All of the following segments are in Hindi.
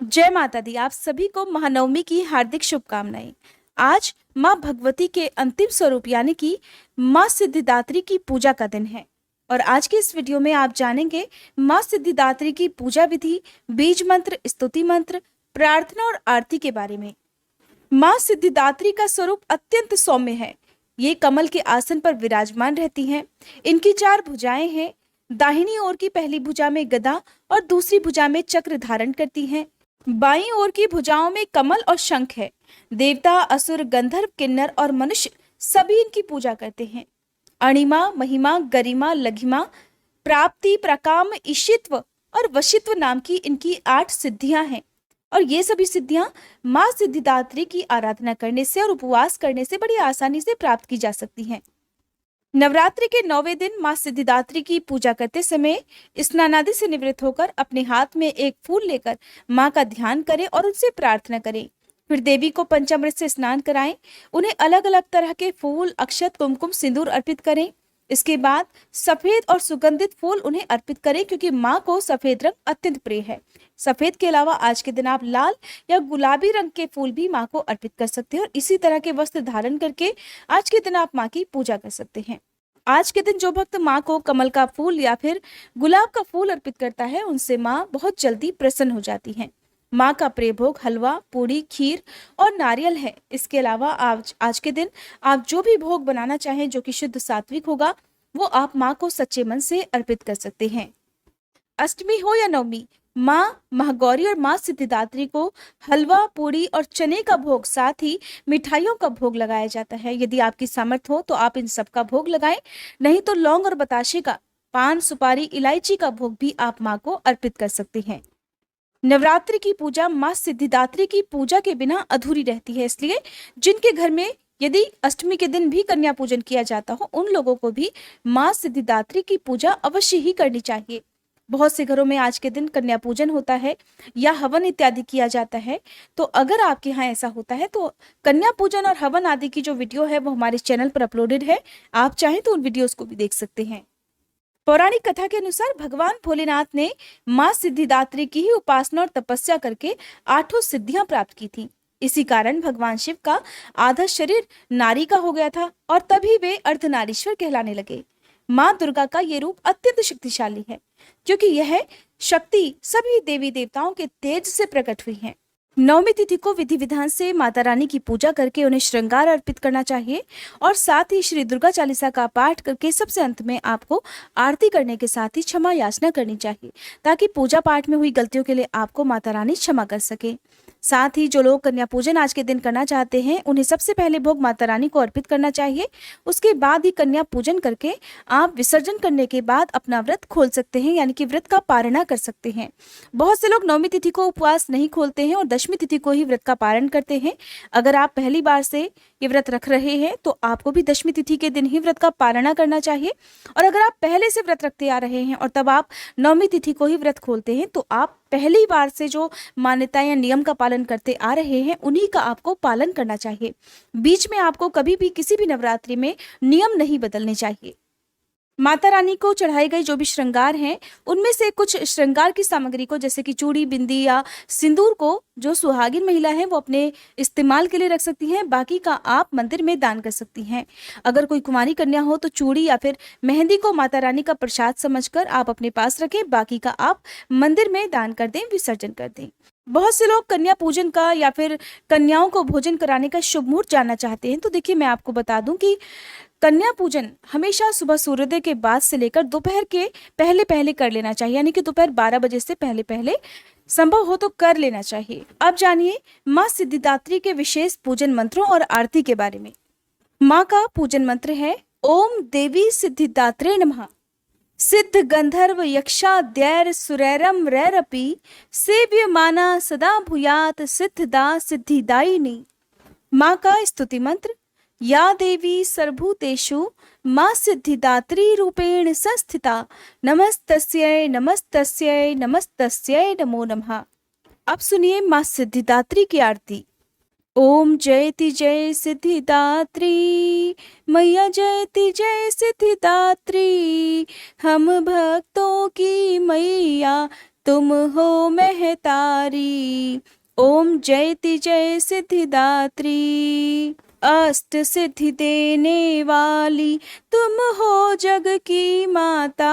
जय माता दी। आप सभी को महानवमी की हार्दिक शुभकामनाएं। आज माँ भगवती के अंतिम स्वरूप यानी कि माँ सिद्धिदात्री की पूजा का दिन है और आज के इस वीडियो में आप जानेंगे माँ सिद्धिदात्री की पूजा विधि, बीज मंत्र, स्तुति मंत्र, प्रार्थना और आरती के बारे में। माँ सिद्धिदात्री का स्वरूप अत्यंत सौम्य है। ये कमल के आसन पर विराजमान रहती हैं। इनकी 4 भुजाएं हैं। दाहिनी ओर की पहली भुजा में गदा और दूसरी भुजा में चक्र धारण करती हैं। बाईं ओर की भुजाओं में कमल और शंख है। देवता, असुर, गंधर्व, किन्नर और मनुष्य सभी इनकी पूजा करते हैं। अणिमा, महिमा, गरिमा, लघिमा, प्राप्ति, प्रकाम, ईशित्व और वशित्व नाम की इनकी 8 सिद्धियां हैं और ये सभी सिद्धियां माँ सिद्धिदात्री की आराधना करने से और उपवास करने से बड़ी आसानी से प्राप्त की जा सकती हैं। नवरात्रि के 9वें दिन माँ सिद्धिदात्री की पूजा करते समय स्नानादि से निवृत्त होकर अपने हाथ में एक फूल लेकर माँ का ध्यान करें और उनसे प्रार्थना करें। फिर देवी को पंचामृत से स्नान कराएं। उन्हें अलग अलग तरह के फूल, अक्षत, कुमकुम, सिंदूर अर्पित करें। इसके बाद सफेद और सुगंधित फूल उन्हें अर्पित करें क्योंकि माँ को सफेद रंग अत्यंत प्रिय है। सफेद के अलावा आज के दिन आप लाल या गुलाबी रंग के फूल भी माँ को अर्पित कर सकते हैं और इसी तरह के वस्त्र धारण करके आज के दिन आप माँ की पूजा कर सकते हैं। आज के दिन जो भक्त माँ को कमल का फूल या फिर गुलाब का फूल अर्पित करता है उनसे माँ बहुत जल्दी प्रसन्न हो जाती हैं। माँ का प्रिय भोग हलवा, पूड़ी, खीर और नारियल है। इसके अलावा आज के दिन आप जो भी भोग बनाना चाहें जो कि शुद्ध सात्विक होगा वो आप माँ को सच्चे मन से अर्पित कर सकते हैं। अष्टमी हो या नवमी, माँ महागौरी और माँ सिद्धिदात्री को हलवा, पूड़ी और चने का भोग साथ ही मिठाइयों का भोग लगाया जाता है। यदि आपकी सामर्थ्य हो तो आप इन सब का भोग लगाएं, नहीं तो लौंग और बताशे का, पान, सुपारी, इलायची का भोग भी आप माँ को अर्पित कर सकते हैं। नवरात्रि की पूजा माँ सिद्धिदात्री की पूजा के बिना अधूरी रहती है, इसलिए जिनके घर में यदि अष्टमी के दिन भी कन्या पूजन किया जाता हो उन लोगों को भी माँ सिद्धिदात्री की पूजा अवश्य ही करनी चाहिए। बहुत से घरों में आज के दिन कन्या पूजन होता है या हवन इत्यादि किया जाता है। तो अगर आपके यहाँ ऐसा होता है तो कन्या पूजन और हवन आदि की जो वीडियो है वो हमारे चैनल पर अपलोडेड है। आप चाहें तो उन वीडियोस को भी देख सकते हैं। पौराणिक कथा के अनुसार भगवान भोलेनाथ ने माँ सिद्धिदात्री की ही उपासना और तपस्या करके 8 सिद्धियां प्राप्त की थी। इसी कारण भगवान शिव का आधा शरीर नारी का हो गया था और तभी वे अर्धनारीश्वर कहलाने लगे। माँ दुर्गा का ये रूप अत्यंत शक्तिशाली है क्योंकि यह शक्ति सभी देवी देवताओं के तेज से प्रकट हुई है। नवमी तिथि को विधि विधान से माता रानी की पूजा करके उन्हें श्रृंगार अर्पित करना चाहिए और साथ ही श्री दुर्गा चालीसा का पाठ करके सबसे अंत में आपको आरती करने के साथ ही क्षमा याचना करनी चाहिए ताकि पूजा पाठ में हुई गलतियों के लिए आपको माता रानी क्षमा कर सके। साथ ही जो लोग कन्या पूजन आज के दिन करना चाहते हैं उन्हें सबसे पहले भोग माता रानी को अर्पित करना चाहिए। उसके बाद ही कन्या पूजन करके आप विसर्जन करने के बाद अपना व्रत खोल सकते हैं यानी कि व्रत का पारणा कर सकते हैं। बहुत से लोग नवमी तिथि को उपवास नहीं खोलते हैं और दशमी तिथि को ही व्रत का पारण करते हैं। अगर आप पहली बार से ये व्रत रख रहे हैं तो आपको भी दशमी तिथि के दिन ही व्रत का पारणा करना चाहिए और अगर आप पहले से व्रत रखते आ रहे हैं और तब आप नवमी तिथि को ही व्रत खोलते हैं तो आप पहली बार से जो मान्यता या नियम का पालन करते आ रहे हैं उन्हीं का आपको पालन करना चाहिए। बीच में आपको कभी भी किसी भी नवरात्रि में नियम नहीं बदलने चाहिए। माता रानी को चढ़ाए गए जो भी श्रृंगार हैं उनमें से कुछ श्रृंगार की सामग्री को जैसे कि चूड़ी, बिंदी या सिंदूर को जो सुहागिन महिला है वो अपने इस्तेमाल के लिए रख सकती हैं, बाकी का आप मंदिर में दान कर सकती हैं। अगर कोई कुंवारी कन्या हो तो चूड़ी या फिर मेहंदी को माता रानी का प्रसाद समझकर आप अपने पास रखें, बाकी का आप मंदिर में दान कर दें, विसर्जन कर दें। बहुत से लोग कन्या पूजन का या फिर कन्याओं को भोजन कराने का शुभ मुहूर्त जानना चाहते हैं। तो देखिए मैं आपको बता दूं कि कन्या पूजन हमेशा सुबह सूर्योदय के बाद से लेकर दोपहर के पहले पहले कर लेना चाहिए यानी कि दोपहर 12 बजे से पहले पहले संभव हो तो कर लेना चाहिए। अब जानिए माँ सिद्धिदात्री के विशेष पूजन मंत्रों और आरती के बारे में। माँ का पूजन मंत्र है ओम देवी सिद्धिदात्रे नमः। सिद्ध गंधर्व यक्षाद्यैर सुरैरम रैरपि सेव्यमाना सदा भूयात सिद्धिदा सिद्धिदायिनी। माँ का स्तुति मंत्र या देवी सर्वभूतेषु माँ सिद्धिदात्री रूपेण संस्थिता नमस्तस्यै नमस्तस्यै नमस्तस्यै नमो नमः। अब सुनिए माँ सिद्धिदात्री की आरती। ओम जयति जय सिद्धिदात्री, मैया जयति जय सिद्धिदात्री, हम भक्तों की मैया तुम हो महतारी। ओम जयति जय सिद्धिदात्री। अष्ट सिद्धि देने वाली तुम हो जग की माता।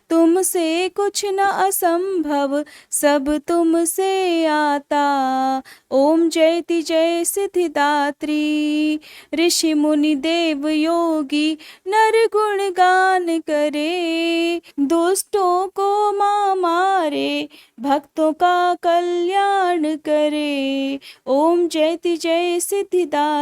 तुमसे कुछ न असंभव, सब तुमसे आता। ओम जयति जय सिद्धिदात्री। ऋषि मुनि देव योगी नर गुण गान करे। दुष्टों को माँ मारे, भक्तों का कल्याण करे। ओम जयति जय सिद्धिदात्री।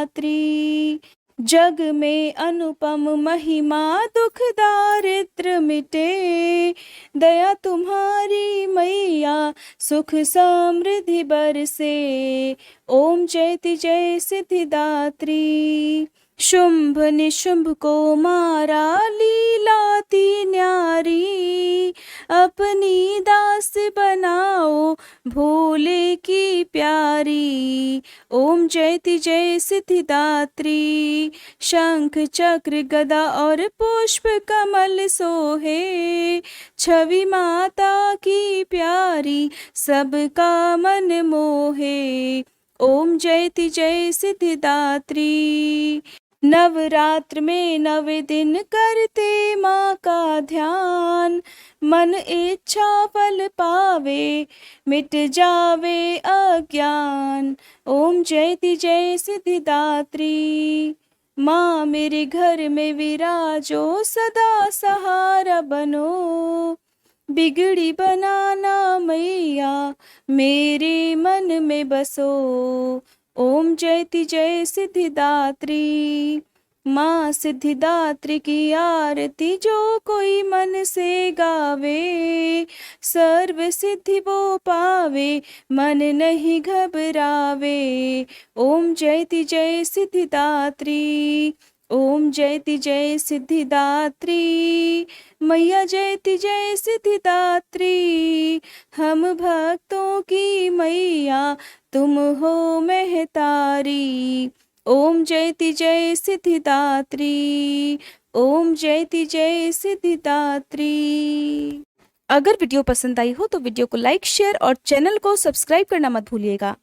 जग में अनुपम महिमा, दुख दारिद्र मिटे। दया तुम्हारी मैया, सुख समृद्धि बरसे। ओम जयति जय सिद्धिदात्री। शुंभ निशुंभ को मारा, लीलाती न्यारी। अपनी दास बनाओ, भोले की प्यारी। ओम जयति जय सिद्धिदात्री। शंख चक्र गदा और पुष्प कमल सोहे। छवि माता की प्यारी, सबका मन मोहे। ओम जयति जय सिद्धिदात्री। नवरात्र में 9 दिन करते माँ का ध्यान। मन इच्छा फल पावे, मिट जावे अज्ञान। ओम जयति जय सिद्धिदात्री। माँ मेरे घर में विराजो, सदा सहारा बनो। बिगड़ी बनाना मैया, मेरे मन में बसो। ओम जयति जय सिद्धिदात्री। माँ सिद्धिदात्री की आरती जो कोई मन से गावे। सर्व सिद्धि वो पावे, मन नहीं घबरावे। ओम जयति जय सिद्धिदात्री। ओम जयति जय सिद्धिदात्री। मैया जयति जय सिद्धिदात्री। हम भक्तों की मैया, तुम हो महतारी। ओम जयति जय सिद्धिदात्री। ओम जयति जय सिद्धिदात्री। अगर वीडियो पसंद आई हो तो वीडियो को लाइक, शेयर और चैनल को सब्सक्राइब करना मत भूलिएगा।